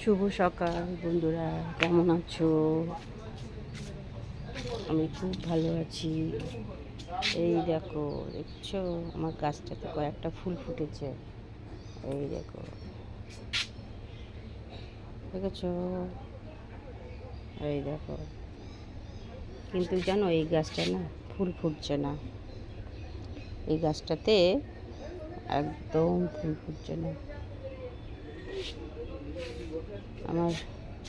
শুভ সকাল বন্ধুরা, কেমন আছো? আমি খুব ভালো আছি। এই দেখো, দেখছো আমার গাছটাতে কয়েকটা ফুল ফুটেছে। এই দেখো, দেখেছো? এই দেখো, কিন্তু জানো এই গাছটা না ফুল ফুটছে না। এই গাছটাতে একদম ফুল ফুটছে না। আমার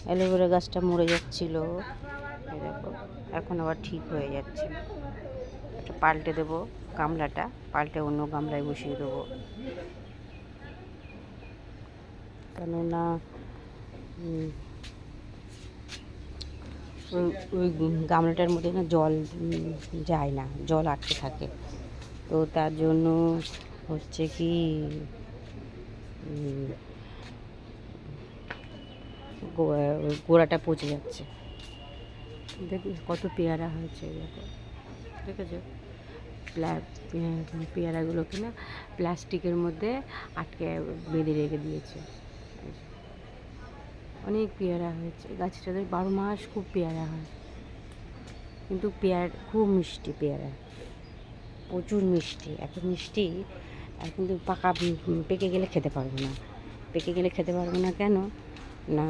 অ্যালোভেরা গাছটা মরে যাচ্ছিল, এই দেখো এখন আবার ঠিক হয়ে যাচ্ছে। একটা পাল্টে দেবো, গামলাটা পাল্টে অন্য গামলায় বসিয়ে দেবো, কেননা ওই ওই গামলাটার মধ্যে না জল যায় না, জল আটকে থাকে। তো তার জন্য হচ্ছে কি গোড়াটা পচে যাচ্ছে। দেখি কত পেয়ারা হয়েছে, দেখো, দেখেছো? পেয়ারাগুলোকে না প্লাস্টিকের মধ্যে আটকে বেঁধে রেখে দিয়েছে। অনেক পেয়ারা হয়েছে গাছটাতে, 12 মাস খুব পেয়ারা হয়। কিন্তু খুব মিষ্টি পেয়ারা, প্রচুর মিষ্টি, এত মিষ্টি। আর কিন্তু পেকে গেলে খেতে পারবো না। কেন না,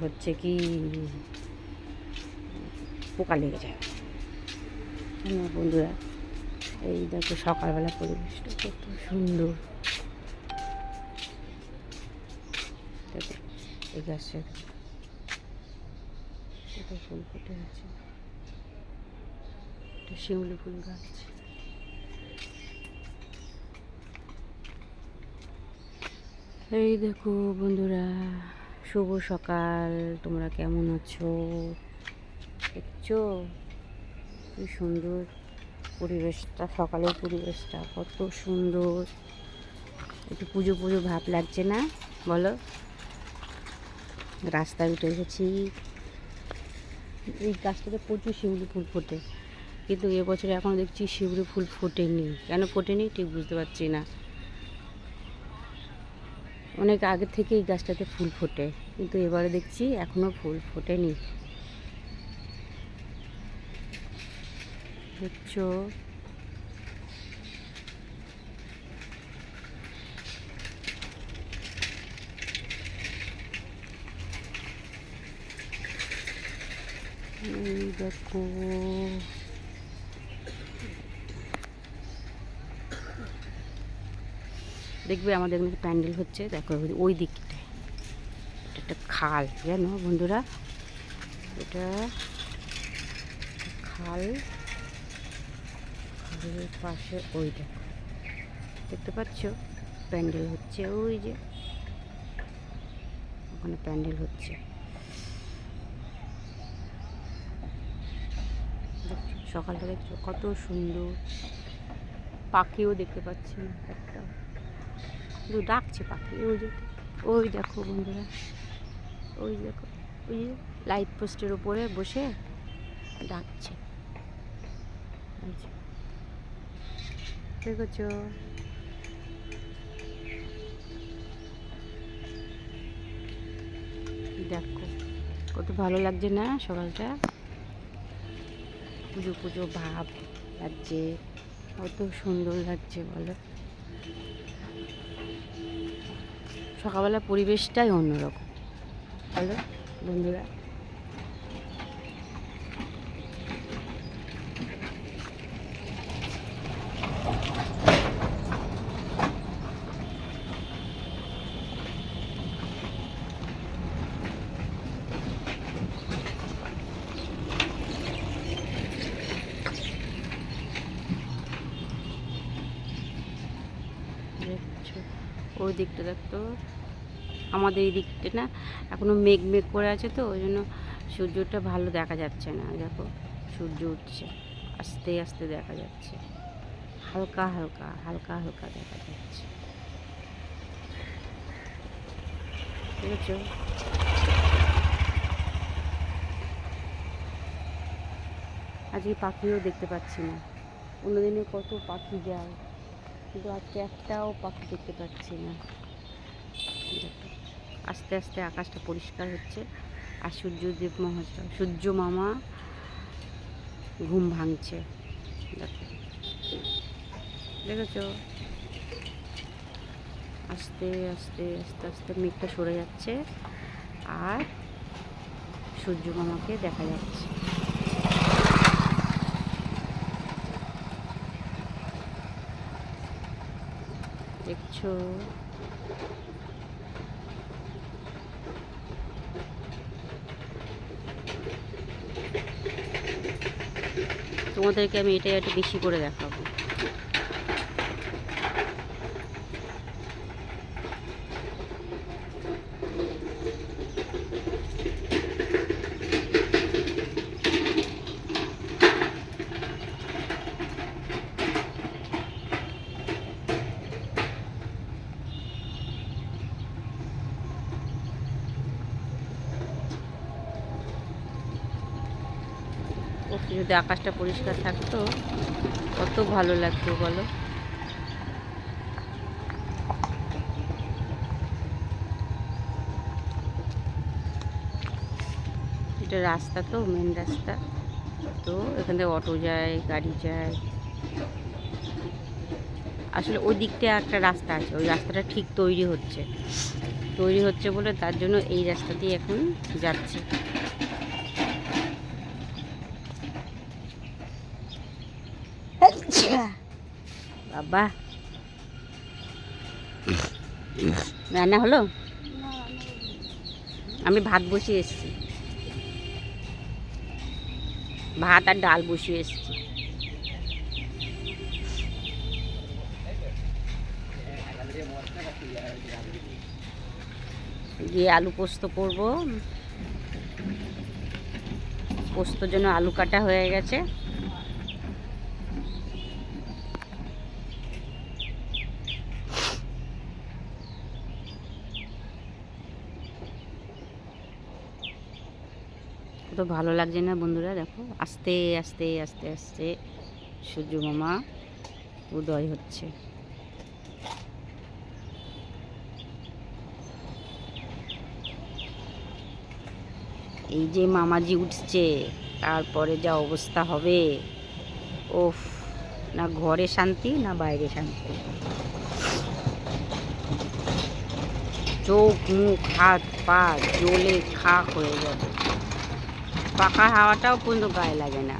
হচ্ছে কি পোকা লেগে যায়। বন্ধুরা, এই দেখো সকালবেলা পরিবেশটা কত সুন্দর। দেখো এই গাছটা কত ফুল ফুটে আছে, এটা শিউলি ফুল গাছ। এই দেখো বন্ধুরা, শুভ সকাল, তোমরা কেমন আছো? দেখছো কি সুন্দর পরিবেশটা, সকালের পরিবেশটা কত সুন্দর। একটু পুজো পুজো ভাব লাগছে না বলো? রাস্তায় উঠে গেছি। এই গাছটাতে প্রচুর শিউলি ফুল ফোটে, কিন্তু এবছরে এখনও দেখছি শিউলি ফুল ফোটেনি। কেন ফোটেনি ঠিক বুঝতে পারছি না। অনেক আগে থেকে এই গাছটাতে ফুল ফোটে, কিন্তু এবারে দেখছি এখনও ফুল ফোটেনি। দেখছো? দেখো দেখবে আমাদের এখানে প্যান্ডেল হচ্ছে, দেখো ওই দিকটায় এটা একটা খাল, জানো বন্ধুরা? এটা খাল, খালের পাশে ওই দেখো, দেখতে পাচ্ছ প্যান্ডেল হচ্ছে, ওই যে ওখানে প্যান্ডেল হচ্ছে। সকালটা দেখছো কত সুন্দর। পাখিও দেখতে পাচ্ছি একটা, শুধু ডাকছে পাখি। ওই যে, ওই দেখো বন্ধুরা, ওই দেখো, ওই যে লাইট পোস্টের উপরে বসে ডাকছে, দেখেছো? দেখো কত ভালো লাগছে না সকালটা? পুজো পুজো ভাব লাগছে, কত সুন্দর লাগছে বলো? সকালবেলা পরিবেশটাই অন্যরকম, বলো বন্ধুরা? দেখছো ওই দিকটা দেখতো, আমাদের এই দিকটা না এখনো মেঘ মেঘ করে আছে, তো ওই জন্য সূর্যটা ভালো দেখা যাচ্ছে না। দেখো সূর্য উঠছে, আস্তে আস্তে দেখা যাচ্ছে, হালকা হালকা হালকা হালকা দেখা যাচ্ছে, ঠিক আছে? আজকে পাখিও দেখতে পাচ্ছি না। অন্যদিনে কত পাখি যায়, কিন্তু আজকে একটাও পাখি দেখতে পাচ্ছি না। আস্তে আস্তে আকাশটা পরিষ্কার হচ্ছে, আর সূর্যদেব মহাশয়, সূর্য মামা ঘুম ভাঙছে। দেখো, দেখেছো? আস্তে আস্তে আস্তে আস্তে মেঘটা সরে যাচ্ছে, আর সূর্য মামাকে দেখা যাচ্ছে। দেখছো? তোমাদেরকে আমি এটাই একটু বেশি করে দেখাবো। যদি আকাশটা পরিষ্কার থাকতো কত ভালো লাগতো বলো। এটা রাস্তা তো, মেন রাস্তা তো, এখান থেকে অটো যায়, গাড়ি যায়। আসলে ওই দিকটা একটা রাস্তা আছে, ওই রাস্তাটা ঠিক তৈরি হচ্ছে বলে তার জন্য এই রাস্তা দিয়ে এখন যাচ্ছে। বাবা, রান্না হলো? আমি ভাত বসিয়ে এসেছি, ভাত আর ডাল বসিয়ে এসেছি। গিয়ে আলু পোস্ত করব। পোস্তর জন্য আলু কাটা হয়ে গেছে। কত ভালো লাগছে না বন্ধুরা? দেখো, আস্তে আস্তে আস্তে আস্তে সূর্য মামা উদয় হচ্ছে। এই যে মামাজি উঠছে, তারপরে যা অবস্থা হবে, ওফ, না ঘরে শান্তি না বাইরে শান্তি। চোখ মুখ হাত পা জ্বলে খাক হয়ে যাবে, পাখা হাওয়াটাও পর্যন্ত গায়ে লাগে না।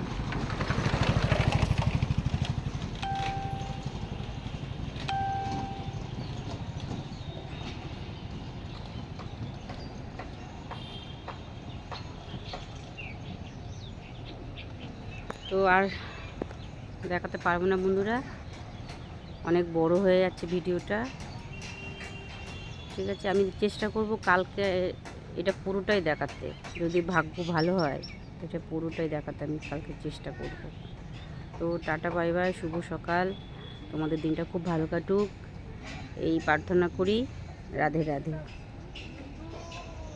তো আর দেখাতে পারবো না বন্ধুরা, অনেক বড় হয়ে যাচ্ছে ভিডিওটা। ঠিক আছে, আমি চেষ্টা করব কালকে এটা পুরোটাই দেখাতে, যদি ভাগ্য ভালো হয় এটা পুরোটাই দেখাতে আমি কালকে চেষ্টা করব। তো টাটা বাই বাই, শুভ সকাল, তোমাদের দিনটা খুব ভালো কাটুক এই প্রার্থনা করি। রাধে রাধে।